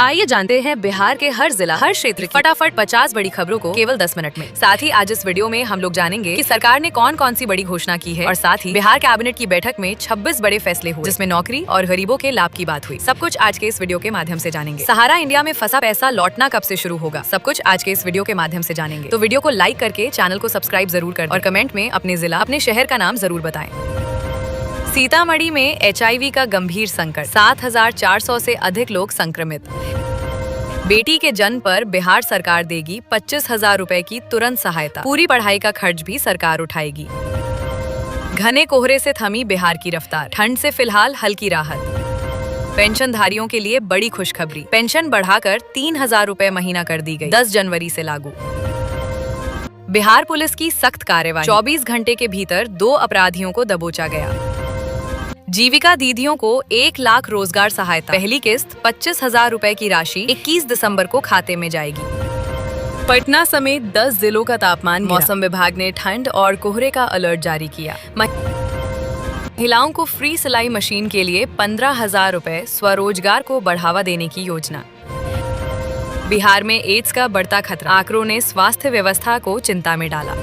आइए जानते हैं बिहार के हर जिला हर क्षेत्र की फटाफट 50 बड़ी खबरों को केवल 10 मिनट में। साथ ही आज इस वीडियो में हम लोग जानेंगे कि सरकार ने कौन कौन सी बड़ी घोषणा की है और साथ ही बिहार कैबिनेट की बैठक में 26 बड़े फैसले हुए, जिसमें नौकरी और गरीबों के लाभ की बात हुई। सब कुछ आज के इस वीडियो के माध्यम से जानेंगे। सहारा इंडिया में फंसा पैसा लौटना कब से शुरू होगा, सब कुछ आज के इस वीडियो के माध्यम से जानेंगे। तो वीडियो को लाइक करके चैनल को सब्सक्राइब जरूर कर और कमेंट में अपने जिला अपने शहर का नाम जरूर बताएं। सीतामढ़ी में HIV का गंभीर संकट, 7,400 से अधिक लोग संक्रमित। बेटी के जन्म पर बिहार सरकार देगी 25,000 रुपए की तुरंत सहायता, पूरी पढ़ाई का खर्च भी सरकार उठाएगी। घने कोहरे से थमी बिहार की रफ्तार, ठंड से फिलहाल हल्की राहत। पेंशनधारियों के लिए बड़ी खुशखबरी, पेंशन बढ़ाकर 3,000 रुपए महीना कर दी गई, 10 जनवरी से लागू। बिहार पुलिस की सख्त कार्रवाई, 24 घंटे के भीतर 2 अपराधियों को दबोचा गया। जीविका दीदियों को 1 लाख रोजगार सहायता, पहली किस्त 25,000 रुपए की राशि 21 दिसंबर को खाते में जाएगी। पटना समेत 10 जिलों का तापमान, मौसम विभाग ने ठंड और कोहरे का अलर्ट जारी किया। महिलाओं को फ्री सिलाई मशीन के लिए 15,000 रुपए, स्वरोजगार को बढ़ावा देने की योजना। बिहार में एड्स का बढ़ता खतरा, आंकड़ों ने स्वास्थ्य व्यवस्था को चिंता में डाला।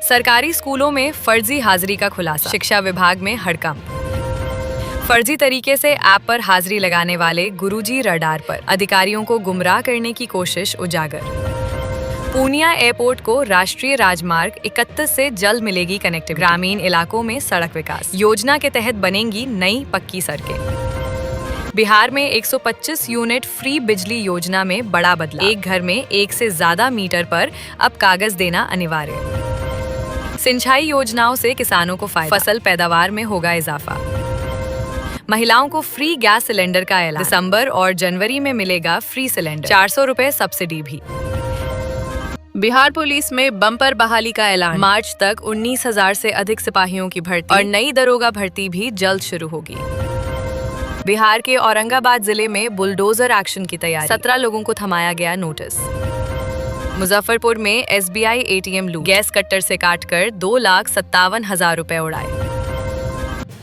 सरकारी स्कूलों में फर्जी हाजिरी का खुलासा, शिक्षा विभाग में हड़कंप। फर्जी तरीके से ऐप पर हाजिरी लगाने वाले गुरुजी रडार पर, अधिकारियों को गुमराह करने की कोशिश उजागर। पूर्णिया एयरपोर्ट को राष्ट्रीय राजमार्ग 31 से जल्द मिलेगी कनेक्टिविटी, ग्रामीण इलाकों में सड़क विकास योजना के तहत बनेंगी नई पक्की सड़कें। बिहार में 125 यूनिट फ्री बिजली योजना में बड़ा बदलाव, एक घर में 1 से ज्यादा मीटर पर अब कागज देना अनिवार्य। सिंचाई योजनाओं से किसानों को फायदा, फसल पैदावार में होगा इजाफा। महिलाओं को फ्री गैस सिलेंडर का ऐलान, दिसंबर और जनवरी में मिलेगा फ्री सिलेंडर, 400 रुपए सब्सिडी भी। बिहार पुलिस में बम्पर बहाली का ऐलान, मार्च तक 19,000 से अधिक सिपाहियों की भर्ती और नई दरोगा भर्ती भी जल्द शुरू होगी। बिहार के औरंगाबाद जिले में बुलडोजर एक्शन की तैयारी, 17 लोगों को थमाया गया नोटिस। मुजफ्फरपुर में SBI ATM लूट, गैस कट्टर से काटकर 2,57,000 रुपए उड़ाए।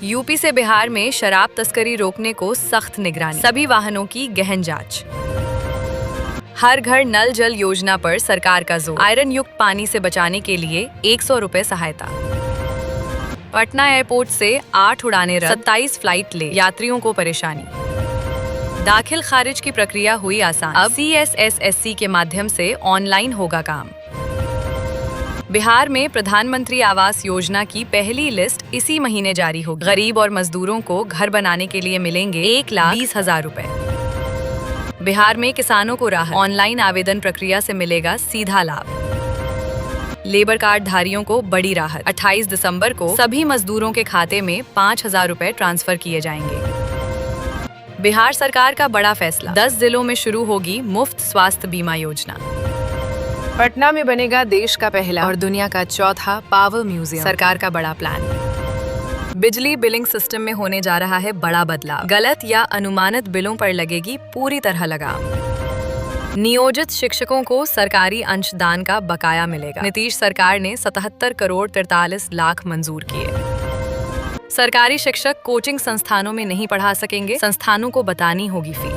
यूपी से बिहार में शराब तस्करी रोकने को सख्त निगरानी, सभी वाहनों की गहन जांच। हर घर नल जल योजना पर सरकार का जोर, आयरन युक्त पानी से बचाने के लिए 100 रुपए सहायता। पटना एयरपोर्ट से 8 उड़ानें रद्द, 27 फ्लाइट ले, यात्रियों को परेशानी। दाखिल खारिज की प्रक्रिया हुई आसान, अब CSSSC के माध्यम से ऑनलाइन होगा काम। बिहार में प्रधानमंत्री आवास योजना की पहली लिस्ट इसी महीने जारी होगी। गरीब और मजदूरों को घर बनाने के लिए मिलेंगे 1,20,000 रुपए। बिहार में किसानों को राहत, ऑनलाइन आवेदन प्रक्रिया से मिलेगा सीधा लाभ। लेबर कार्ड धारियों को बड़ी राहत, 28 दिसंबर को सभी मजदूरों के खाते में 5,000 रुपए ट्रांसफर किए जाएंगे। बिहार सरकार का बड़ा फैसला, 10 जिलों में शुरू होगी मुफ्त स्वास्थ्य बीमा योजना। पटना में बनेगा देश का पहला और दुनिया का चौथा पावर म्यूजियम, सरकार का बड़ा प्लान। बिजली बिलिंग सिस्टम में होने जा रहा है बड़ा बदलाव, गलत या अनुमानित बिलों पर लगेगी पूरी तरह लगाम। नियोजित शिक्षकों को सरकारी अंशदान का बकाया मिलेगा, नीतीश सरकार ने 77 करोड़ 43 लाख मंजूर किए। सरकारी शिक्षक कोचिंग संस्थानों में नहीं पढ़ा सकेंगे, संस्थानों को बतानी होगी फी।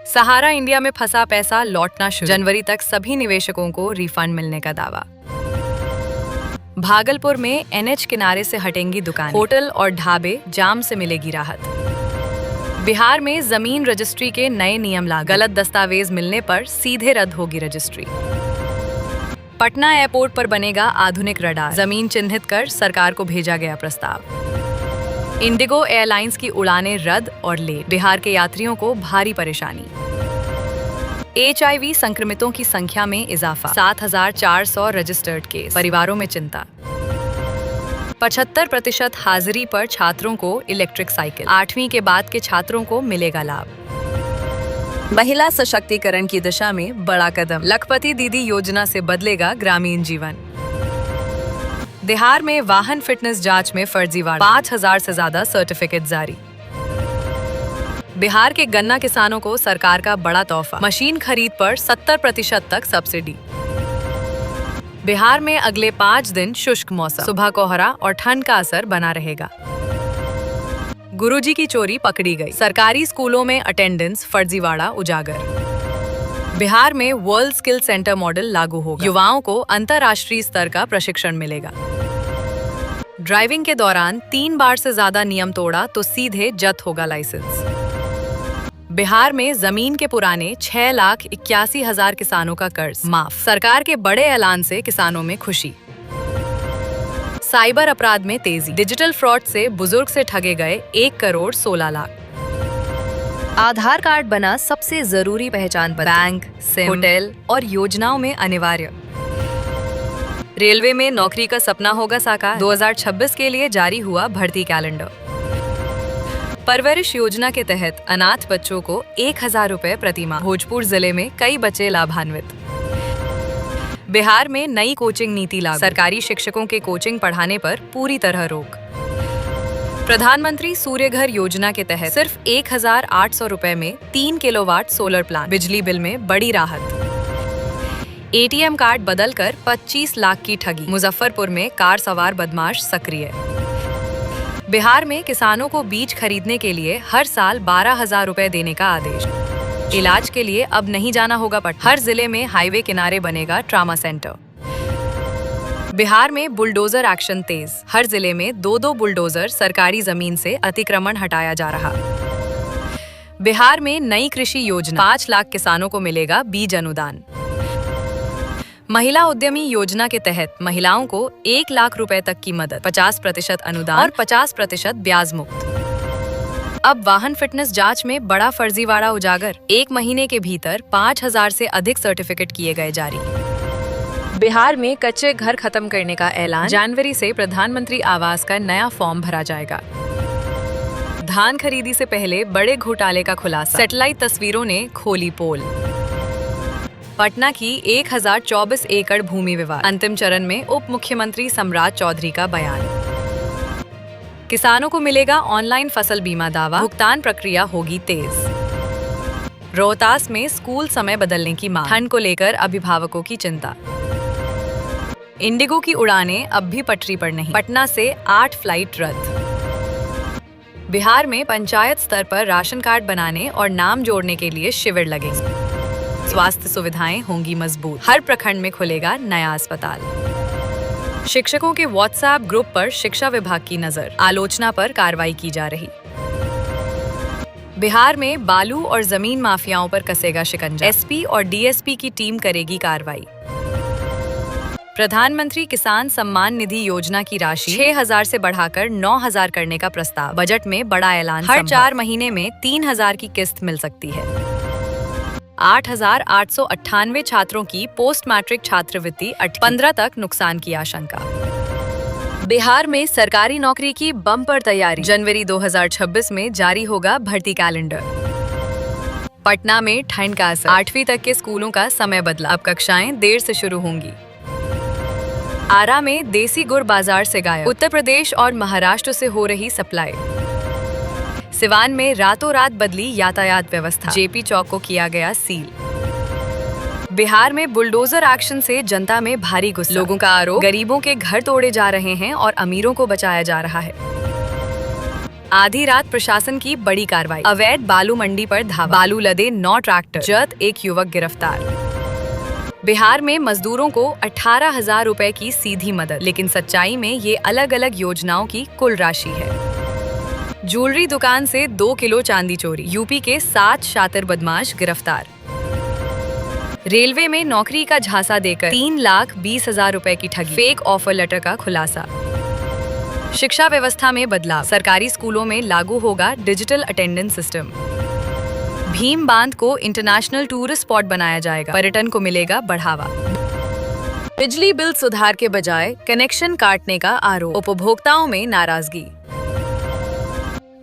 सहारा इंडिया में फंसा पैसा लौटना शुरू, जनवरी तक सभी निवेशकों को रिफंड मिलने का दावा। भागलपुर में NH किनारे से हटेंगी दुकानें, होटल और ढाबे, जाम से मिलेगी राहत। बिहार में जमीन रजिस्ट्री के नए नियम लागू, गलत दस्तावेज मिलने पर सीधे रद्द होगी रजिस्ट्री। पटना एयरपोर्ट पर बनेगा आधुनिक रडार, जमीन चिन्हित कर सरकार को भेजा गया प्रस्ताव। इंडिगो एयरलाइंस की उड़ानें रद्द और लेट, बिहार के यात्रियों को भारी परेशानी। HIV संक्रमितों की संख्या में इजाफा, 7,400 रजिस्टर्ड केस, परिवारों में चिंता। 75% हाजिरी पर छात्रों को इलेक्ट्रिक साइकिल, 8वीं के बाद के छात्रों को मिलेगा लाभ। महिला सशक्तिकरण की दिशा में बड़ा कदम, लखपति दीदी योजना से बदलेगा ग्रामीण जीवन। बिहार में वाहन फिटनेस जांच में फर्जीवाड़ा, 5,000 से ज्यादा सर्टिफिकेट जारी। बिहार के गन्ना किसानों को सरकार का बड़ा तोहफा, मशीन खरीद पर 70% तक सब्सिडी। बिहार में अगले 5 दिन शुष्क मौसम, सुबह कोहरा और ठंड का असर बना रहेगा। गुरुजी की चोरी पकड़ी गई। सरकारी स्कूलों में अटेंडेंस फर्जीवाड़ा उजागर। बिहार में वर्ल्ड स्किल सेंटर मॉडल लागू होगा। युवाओं को अंतर्राष्ट्रीय स्तर का प्रशिक्षण मिलेगा। ड्राइविंग के दौरान 3 बार से ज्यादा नियम तोड़ा तो सीधे जब्त होगा लाइसेंस। बिहार में जमीन के पुराने 6,81,000 किसानों का कर्ज माफ। सरकार के बड़े ऐलान से किसानों में खुशी। साइबर अपराध में तेजी। डिजिटल फ्रॉड से बुजुर्ग से ठगे गए 1 करोड़ 16 लाख। आधार कार्ड बना सबसे जरूरी पहचान पत्र। बैंक, सिम, होटल और योजनाओं में अनिवार्य। रेलवे में नौकरी का सपना होगा साकार। 2026 के लिए जारी हुआ भर्ती कैलेंडर। परवरिश योजना के तहत अनाथ बच्चों को 1,000 रुपए प्रति माह। भोजपुर जिले में कई बच्चे लाभान्वित। बिहार में नई कोचिंग नीति लागू। सरकारी शिक्षकों के कोचिंग पढ़ाने पर पूरी तरह रोक। प्रधानमंत्री सूर्य घर योजना के तहत सिर्फ 1,800 रुपए में 3 किलोवाट सोलर प्लांट। बिजली बिल में बड़ी राहत। एटीएम कार्ड बदलकर 25 लाख की ठगी। मुजफ्फरपुर में कार सवार बदमाश सक्रिय। बिहार में किसानों को बीज खरीदने के लिए हर साल 12,000 रुपए देने का आदेश। इलाज के लिए अब नहीं जाना होगा पटना। हर जिले में हाईवे किनारे बनेगा ट्रामा सेंटर। बिहार में बुलडोजर एक्शन तेज। हर जिले में 2-2 बुलडोजर सरकारी जमीन से अतिक्रमण हटाया जा रहा। बिहार में नई कृषि योजना। 5 लाख किसानों को मिलेगा बीज अनुदान। महिला उद्यमी योजना के तहत महिलाओं को 1 लाख रुपए तक की मदद, 50% अनुदान और 50% ब्याज मुक्त। अब वाहन फिटनेस जांच में बड़ा फर्जीवाड़ा उजागर। 1 महीने के भीतर 5,000 से अधिक सर्टिफिकेट किए गए जारी। बिहार में कच्चे घर खत्म करने का ऐलान। जनवरी से प्रधानमंत्री आवास का नया फॉर्म भरा जाएगा। धान खरीदी से पहले बड़े घोटाले का खुलासा। सैटेलाइट तस्वीरों ने खोली पोल। पटना की 1,024 एकड़ भूमि विवाद। अंतिम चरण में उप मुख्यमंत्री सम्राट चौधरी का बयान। किसानों को मिलेगा ऑनलाइन फसल बीमा दावा। भुगतान प्रक्रिया होगी तेज। रोहतास में स्कूल समय बदलने की मांग। ठंड को लेकर अभिभावकों की चिंता। इंडिगो की उड़ानें अब भी पटरी पर नहीं। पटना से 8 फ्लाइट रद्द। बिहार में पंचायत स्तर पर राशन कार्ड बनाने और नाम जोड़ने के लिए शिविर लगेंगे। स्वास्थ्य सुविधाएं होंगी मजबूत। हर प्रखंड में खुलेगा नया अस्पताल। शिक्षकों के व्हाट्सएप ग्रुप पर शिक्षा विभाग की नजर। आलोचना पर कार्रवाई की जा रही। बिहार में बालू और जमीन माफियाओं पर कसेगा शिकंजा। एसपी और डीएसपी की टीम करेगी कार्रवाई। प्रधानमंत्री किसान सम्मान निधि योजना की राशि 6,000 से बढ़ाकर 9,000 करने का प्रस्ताव। बजट में बड़ा ऐलान। हर 4 महीने में 3,000 की किस्त मिल सकती है। 8,898 छात्रों की पोस्ट मैट्रिक छात्रवृत्ति 15 तक नुकसान की आशंका। बिहार में सरकारी नौकरी की बम्पर तैयारी। जनवरी 2026 में जारी होगा भर्ती कैलेंडर। पटना में ठंड का असर। 8वीं तक के स्कूलों का समय बदला। अब कक्षाएं देर से शुरू होंगी। आरा में देसी गुड़ बाजार से गायब। उत्तर प्रदेश और महाराष्ट्र से हो रही सप्लाई। सिवान में रातों रात बदली यातायात व्यवस्था। जेपी चौक को किया गया सील। बिहार में बुलडोजर एक्शन से जनता में भारी गुस्सा। लोगों का आरोप, गरीबों के घर तोड़े जा रहे हैं और अमीरों को बचाया जा रहा है। आधी रात प्रशासन की बड़ी कार्रवाई। अवैध बालू मंडी पर धावा। बालू लदे 9 ट्रैक्टर जब्त। 1 युवक गिरफ्तार। बिहार में मजदूरों को 18,000 रुपए की सीधी मदद, लेकिन सच्चाई में ये अलग अलग योजनाओं की कुल राशि है। ज्वेलरी दुकान से 2 किलो चांदी चोरी। यूपी के 7 शातिर बदमाश गिरफ्तार। रेलवे में नौकरी का झांसा देकर 3,20,000 रुपए की ठगी। फेक ऑफर लेटर का खुलासा। शिक्षा व्यवस्था में बदलाव। सरकारी स्कूलों में लागू होगा डिजिटल अटेंडेंस सिस्टम। भीम बांध को इंटरनेशनल टूरिस्ट स्पॉट बनाया जाएगा। पर्यटन को मिलेगा बढ़ावा। बिजली बिल सुधार के बजाय कनेक्शन काटने का आरोप। उपभोक्ताओं में नाराजगी।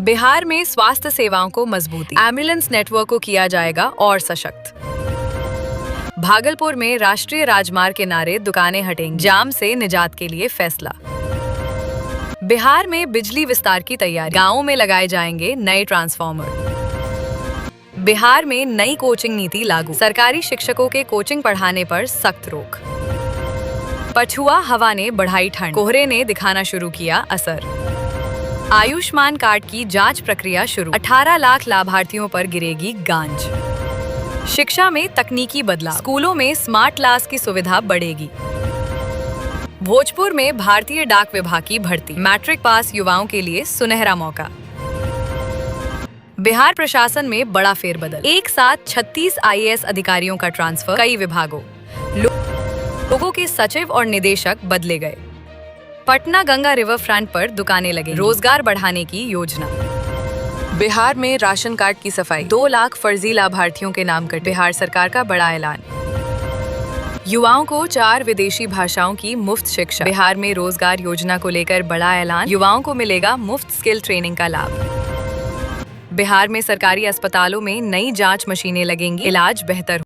बिहार में स्वास्थ्य सेवाओं को मजबूती। एम्बुलेंस नेटवर्क को किया जाएगा और सशक्त। भागलपुर में राष्ट्रीय राजमार्ग किनारे दुकानें हटेंगी। जाम से निजात के लिए फैसला। बिहार में बिजली विस्तार की तैयारी। गांवों में लगाए जाएंगे नए ट्रांसफार्मर। बिहार में नई कोचिंग नीति लागू। सरकारी शिक्षकों के कोचिंग पढ़ाने पर सख्त रोक। पछुआ हवा ने बढ़ाई ठंड। कोहरे ने दिखाना शुरू किया असर। आयुष्मान कार्ड की जांच प्रक्रिया शुरू। 18 लाख लाभार्थियों पर गिरेगी गांज। शिक्षा में तकनीकी बदलाव, स्कूलों में स्मार्ट क्लास की सुविधा बढ़ेगी। भोजपुर में भारतीय डाक विभाग की भर्ती, मैट्रिक पास युवाओं के लिए सुनहरा मौका। बिहार प्रशासन में बड़ा फेरबदल, एक साथ 36 IAS अधिकारियों का ट्रांसफर, कई विभागों लोगों के सचिव और निदेशक बदले गए। पटना गंगा रिवर फ्रंट पर दुकानें लगेंगी, रोजगार बढ़ाने की योजना। बिहार में राशन कार्ड की सफाई, 2 लाख फर्जी लाभार्थियों के नाम कट, बिहार सरकार का बड़ा ऐलान। युवाओं को 4 विदेशी भाषाओं की मुफ्त शिक्षा, बिहार में रोजगार योजना को लेकर बड़ा ऐलान, युवाओं को मिलेगा मुफ्त स्किल ट्रेनिंग का लाभ। बिहार में सरकारी अस्पतालों में नई जांच मशीनें लगेंगी, इलाज बेहतर